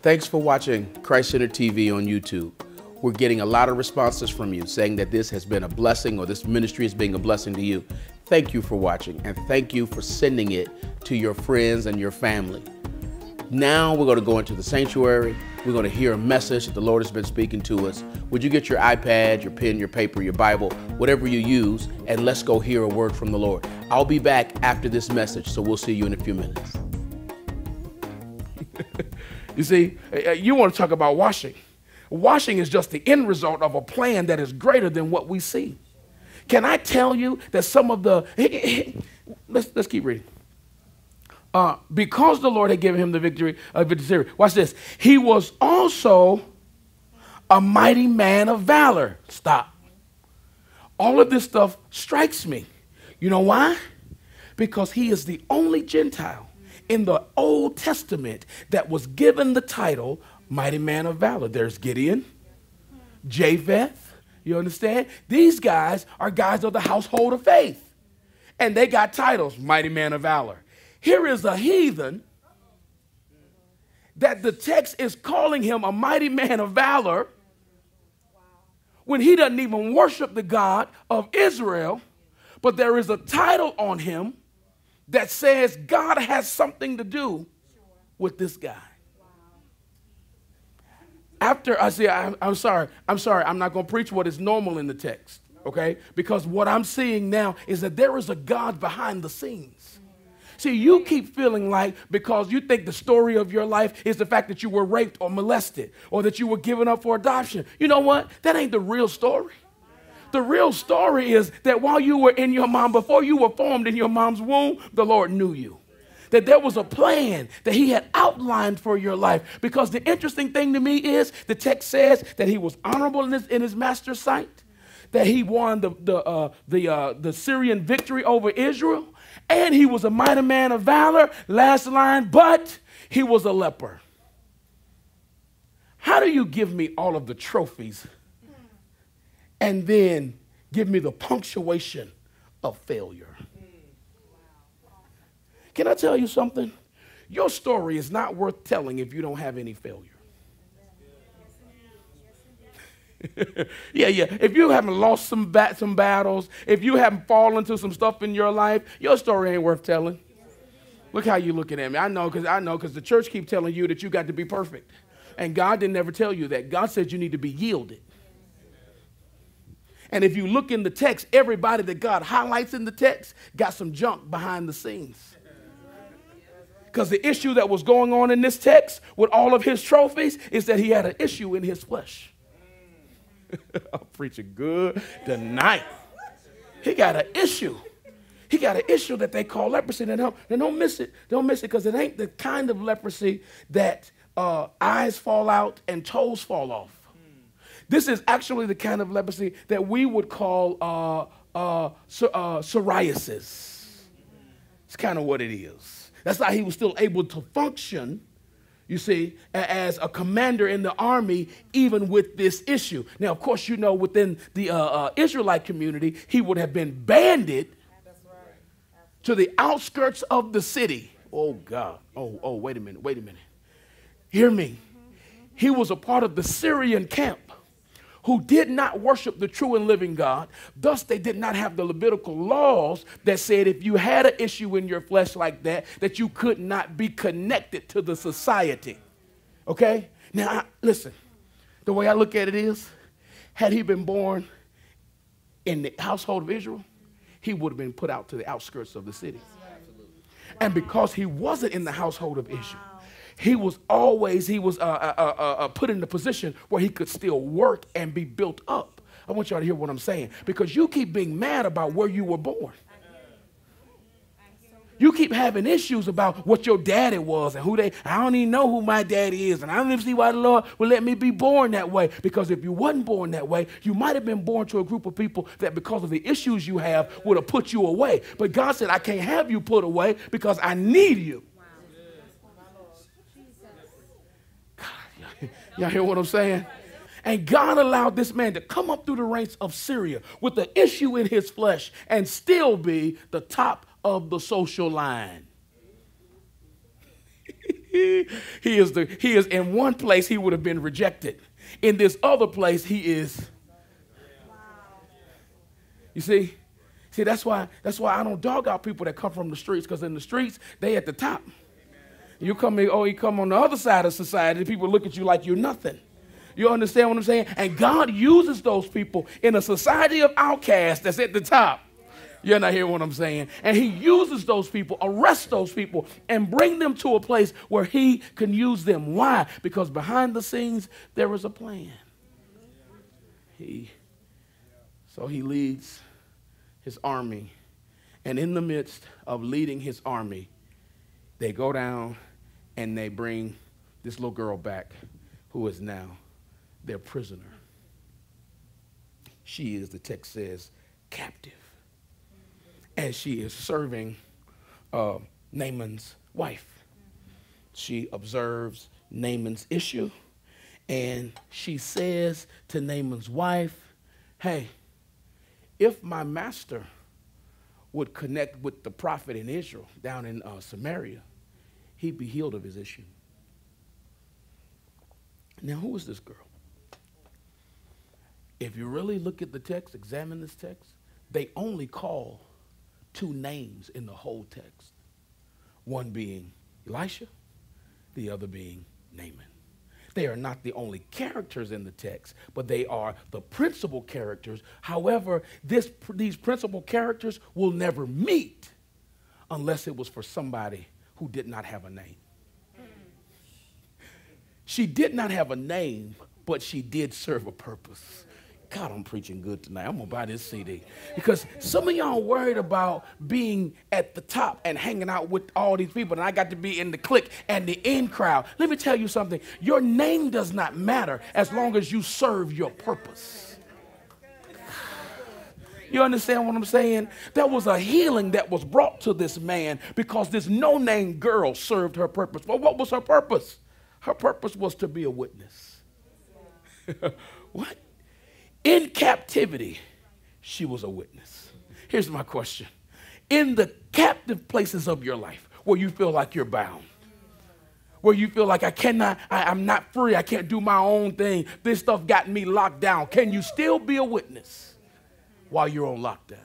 Thanks for watching Christ Center TV on YouTube. We're getting a lot of responses from you saying that this has been a blessing or this ministry is being a blessing to you. Thank you for watching and thank you for sending it to your friends and your family. Now we're going to go into the sanctuary. We're going to hear a message that the Lord has been speaking to us. Would you get your iPad, your pen, your paper, your Bible, whatever you use, and let's go hear a word from the Lord. I'll be back after this message, so we'll see you in a few minutes. You see, you want to talk about washing. Washing is just the end result of a plan that is greater than what we see. Can I tell you that some of the, let's keep reading. Because the Lord had given him the victory, watch this. He was also a mighty man of valor. Stop. All of this stuff strikes me. You know why? Because he is the only Gentile in the Old Testament that was given the title mighty man of valor. There's Gideon, Japheth, you understand? These guys are guys of the household of faith. And they got titles, mighty man of valor. Here is a heathen that the text is calling him a mighty man of valor when he doesn't even worship the God of Israel, but there is a title on him that says God has something to do with this guy. After I say, I'm sorry, I'm not going to preach what is normal in the text, okay? Because what I'm seeing now is that there is a God behind the scenes. See, you keep feeling like because you think the story of your life is the fact that you were raped or molested or that you were given up for adoption. You know what? That ain't the real story. The real story is that while you were in your mom, before you were formed in your mom's womb, the Lord knew you. That there was a plan that he had outlined for your life. Because the interesting thing to me is the text says that he was honorable in his master's sight, that he won the Syrian victory over Israel, and he was a mighty man of valor. Last line, but he was a leper. How do you give me all of the trophies and then give me the punctuation of failure? Can I tell you something? Your story is not worth telling if you don't have any failure. Yeah. If you haven't lost some battles, if you haven't fallen to some stuff in your life, your story ain't worth telling. Look how you looking at me. I know because the church keep telling you that you got to be perfect. And God didn't ever tell you that. God said you need to be yielded. And if you look in the text, everybody that God highlights in the text got some junk behind the scenes. Because the issue that was going on in this text with all of his trophies is that he had an issue in his flesh. I'm preaching good tonight. He got an issue. He got an issue that they call leprosy. And don't miss it. Don't miss it because it ain't the kind of leprosy that eyes fall out and toes fall off. This is actually the kind of leprosy that we would call psoriasis. It's kind of what it is. That's how he was still able to function, you see, as a commander in the army, even with this issue. Now, of course, you know, within the Israelite community, he would have been banded to the outskirts of the city. Oh, God. Oh, wait a minute. Hear me. He was a part of the Syrian camp who did not worship the true and living God. Thus, they did not have the Levitical laws that said if you had an issue in your flesh like that, that you could not be connected to the society. Okay? Now, listen, the way I look at it is, had he been born in the household of Israel, he would have been put out to the outskirts of the city. And because he wasn't in the household of Israel, he was put in the position where he could still work and be built up. I want y'all to hear what I'm saying, because you keep being mad about where you were born. You keep having issues about what your daddy was and I don't even know who my daddy is, and I don't even see why the Lord would let me be born that way. Because if you wasn't born that way, you might have been born to a group of people that because of the issues you have would have put you away. But God said, I can't have you put away because I need you. Y'all hear what I'm saying? And God allowed this man to come up through the ranks of Syria with the issue in his flesh and still be the top of the social line. He is in one place he would have been rejected. In this other place he is. You see? See, that's why I don't dog out people that come from the streets, because in the streets, they at the top. You come on the other side of society, people look at you like you're nothing. You understand what I'm saying? And God uses those people in a society of outcasts that's at the top. You're not hearing what I'm saying? And he uses those people, arrests those people, and bring them to a place where he can use them. Why? Because behind the scenes, there is a plan. So he leads his army. And in the midst of leading his army, they go down and they bring this little girl back, who is now their prisoner. She is, the text says, captive. And she is serving Naaman's wife. She observes Naaman's issue, and she says to Naaman's wife, hey, if my master would connect with the prophet in Israel down in Samaria, he'd be healed of his issue. Now, who is this girl? If you really look at the text, examine this text, they only call two names in the whole text. One being Elisha, the other being Naaman. They are not the only characters in the text, but they are the principal characters. However, these principal characters will never meet unless it was for somebody who did not have a name. She did not have a name, but she did serve a purpose. God, I'm preaching good tonight. I'm going to buy this CD. Because some of y'all worried about being at the top and hanging out with all these people, and I got to be in the clique and the in crowd. Let me tell you something. Your name does not matter as long as you serve your purpose. You understand what I'm saying? There was a healing that was brought to this man because this no-name girl served her purpose. Well, what was her purpose? Her purpose was to be a witness. What? In captivity, she was a witness. Here's my question. In the captive places of your life where you feel like you're bound, where you feel like I'm not free, I can't do my own thing, this stuff got me locked down, can you still be a witness while you're on lockdown?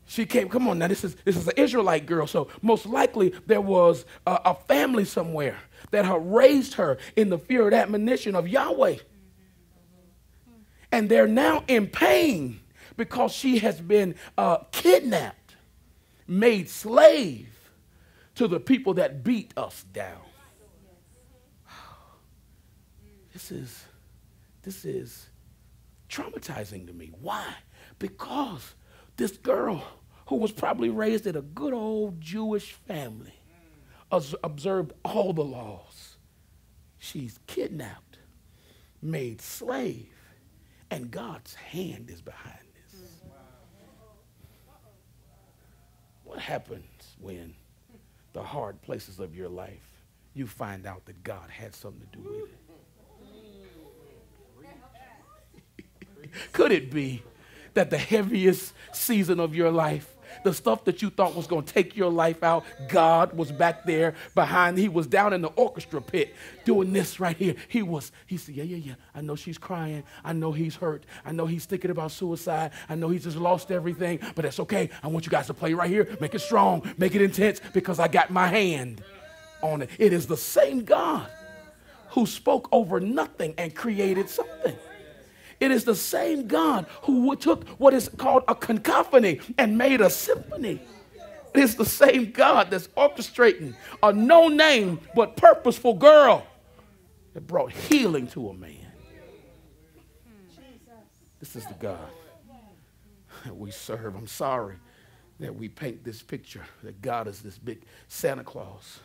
She came, come on now, this is an Israelite girl, so most likely there was a family somewhere that had raised her in the fear and admonition of Yahweh. And they're now in pain because she has been kidnapped, made slave to the people that beat us down. This is traumatizing to me. Why? Because this girl, who was probably raised in a good old Jewish family, observed all the laws. She's kidnapped, made slave, and God's hand is behind this. What happens when the hard places of your life, you find out that God had something to do with it? Could it be that the heaviest season of your life, the stuff that you thought was going to take your life out, God was back there behind. He was down in the orchestra pit doing this right here. He said, yeah. I know she's crying. I know he's hurt. I know he's thinking about suicide. I know he's just lost everything, but that's okay. I want you guys to play right here. Make it strong. Make it intense because I got my hand on it. It is the same God who spoke over nothing and created something. It is the same God who took what is called a cacophony and made a symphony. It is the same God that's orchestrating a no-name but purposeful girl that brought healing to a man. This is the God that we serve. I'm sorry that we paint this picture that God is this big Santa Claus,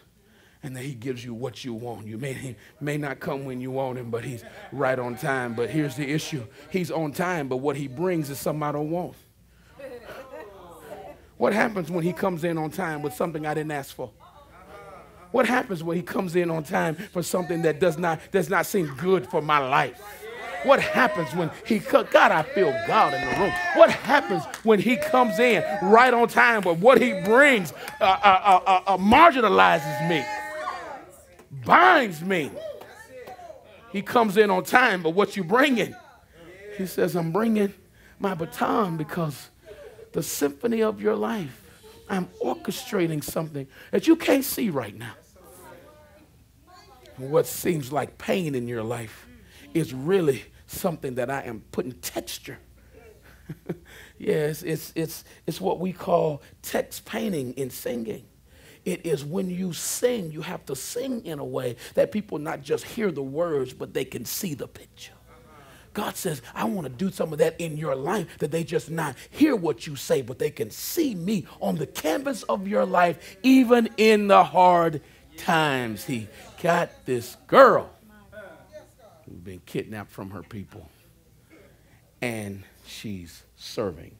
and that he gives you what you want. He may not come when you want him, but he's right on time. But here's the issue. He's on time, but what he brings is something I don't want. What happens when he comes in on time with something I didn't ask for? What happens when he comes in on time for something that does not seem good for my life? What happens when he God, I feel God in the room. What happens when he comes in right on time, but what he brings marginalizes me, binds me. He comes in on time, but what you bringing? He says, I'm bringing my baton because the symphony of your life, I'm orchestrating something that you can't see right now. And what seems like pain in your life is really something that I am putting texture. Yes, it's what we call text painting in singing. It is when you sing, you have to sing in a way that people not just hear the words, but they can see the picture. God says, I want to do some of that in your life, that they just not hear what you say, but they can see me on the canvas of your life, even in the hard times. He got this girl who's been kidnapped from her people, and she's serving.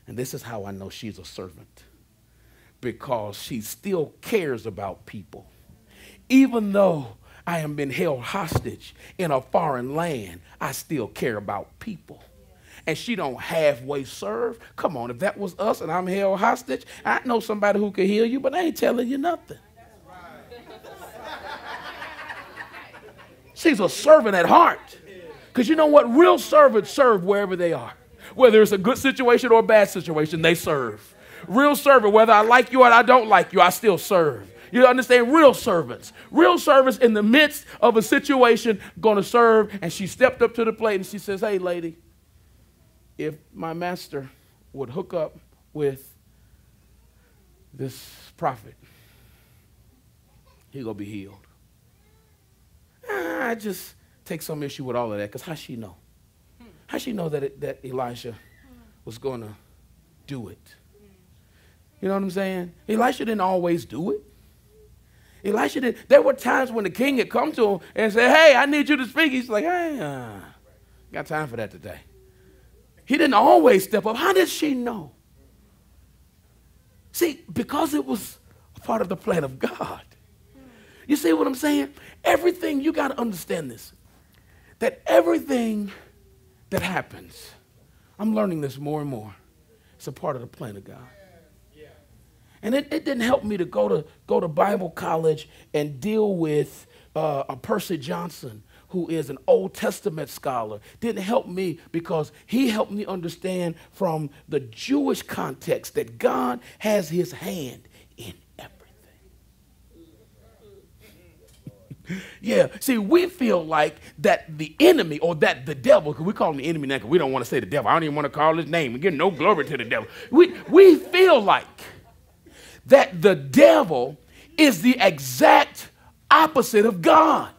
And this is how I know she's a servant, because she still cares about people. Even though I am been held hostage in a foreign land, I still care about people. And she don't halfway serve. Come on, if that was us and I'm held hostage, I know somebody who could heal you, but I ain't telling you nothing. She's a servant at heart. Because you know what? Real servants serve wherever they are. Whether it's a good situation or a bad situation, they serve. Real servant, whether I like you or I don't like you, I still serve. You understand? Real servants. Real servants in the midst of a situation going to serve. And she stepped up to the plate and she says, hey, lady, if my master would hook up with this prophet, he going to be healed. I just take some issue with all of that, because how she know? How she know that Elisha was going to do it? You know what I'm saying? Elisha didn't always do it. Elisha did. There were times when the king had come to him and said, hey, I need you to speak. He's like, hey, got time for that today. He didn't always step up. How did she know? See, because it was a part of the plan of God. You see what I'm saying? Everything, you got to understand this, that everything that happens, I'm learning this more and more, it's a part of the plan of God. And it didn't help me to go to Bible college and deal with a Percy Johnson, who is an Old Testament scholar. Didn't help me, because he helped me understand from the Jewish context that God has his hand in everything. Yeah, see, we feel like that the enemy, or that the devil, because we call him the enemy now because we don't want to say the devil. I don't even want to call his name. We give no glory to the devil. We feel like that the devil is the exact opposite of God.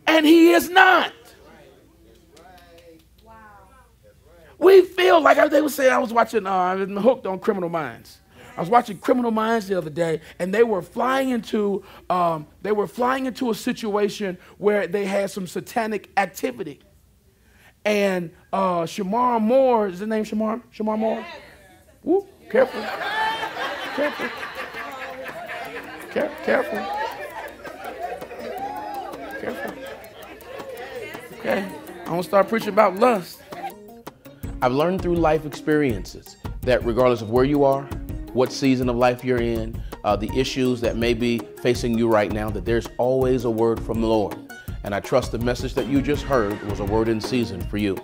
And he is not. We feel like, they would say, I was watching, I was hooked on Criminal Minds. I was watching Criminal Minds the other day, and they were flying into a situation where they had some satanic activity. And Shamar Moore, is his name Shamar? Shamar Moore? Woo, careful. Careful. Careful. Careful. Okay, I'm going to start preaching about lust. I've learned through life experiences that regardless of where you are, what season of life you're in, the issues that may be facing you right now, that there's always a word from the Lord. And I trust the message that you just heard was a word in season for you.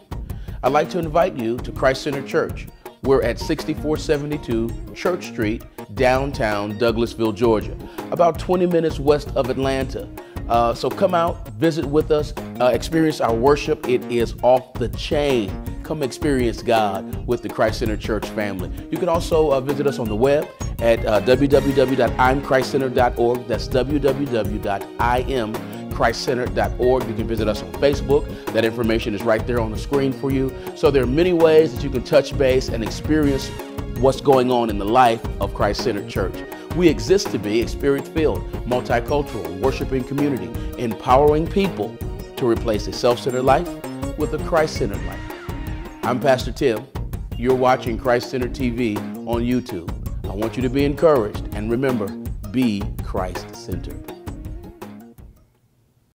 I'd like to invite you to Christ Center Church. We're at 6472 Church Street, downtown Douglasville, Georgia, about 20 minutes west of Atlanta. So come out, visit with us, experience our worship. It is off the chain. Come experience God with the Christ Center Church family. You can also visit us on the web at www.imchristcenter.org. That's www.imchristcenter.org. You can visit us on Facebook. That information is right there on the screen for you. So there are many ways that you can touch base and experience what's going on in the life of Christ Center Church. We exist to be a spirit-filled, multicultural, worshiping community, empowering people to replace a self-centered life with a Christ-centered life. I'm Pastor Tim. You're watching Christ Center TV on YouTube. I want you to be encouraged, and remember, be Christ-centered.